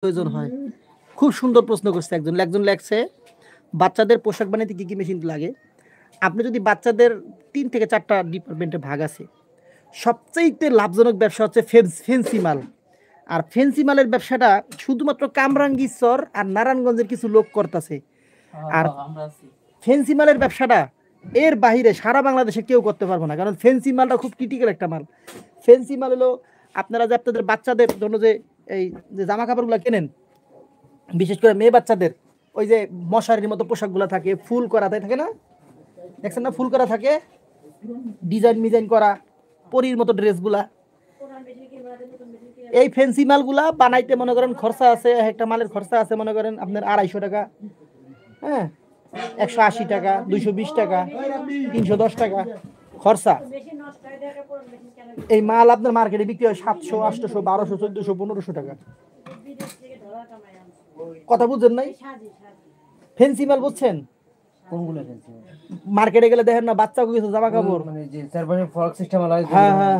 প্রয়োজন হয়? খুব সুন্দর প্রশ্ন করছে একজন। একজন লেখছে, বাচ্চাদের পোশাক বানাইতে কি মেশিন লাগে? আপনি যদি বাচ্চাদের ৩ থেকে ৪ টা ডিপার্টমেন্টে ভাগ আছে। সবচাইতে লাভজনক ব্যবসা হচ্ছে ফেন্সি মাল। আর ফেন্সি মালের ব্যবসাটা শুধুমাত্র কামরাঙ্গীরচর আর নারায়ণগঞ্জের কিছু লোক করতাছে। আর ফেন্সি মালের ব্যবসাটা এর বাহিরে সারা বাংলাদেশে কেউ করতে পারবে না। কারণ ফেন্সি মালটা খুব ক্রিটিক্যাল একটা মাল। ফেন্সি মাল হলো আপনারা যে আপনাদের বাচ্চাদের জন্য যে এই যে জামা কাপড়গুলো কেনেন, বিশেষ করে মেয়ে বাচ্চাদের ওই যে মশারির মতো পোশাকগুলো থাকে, ফুল করা থাকে না? দেখছেন না ফুল করা থাকে? ডিজাইন করা পরীর মতো ড্রেসগুলা। এই ফেন্সি মালগুলা বানাইতে মনে করেন খরচা আছে, একটা মালের খরচা আছে মনে করেন আপনার 250 টাকা, হ্যাঁ, 180 টাকা, 220 টাকা, 310 টাকা খরচা। এই মাল আপনার মার্কেটে বিক্রি হয় 700, 800, 1200, 1400, 1500 টাকা। কথা বুঝছেন নাই? ফেন্সি মাল বুঝছেন? কোনগুলো ফেন্সি? মার্কেটে গেলে দেখেন না বাচ্চা কিছু জামা কাপড়, মানে যে চারপাশে ফরক সিস্টেম হয়। হ্যাঁ হ্যাঁ।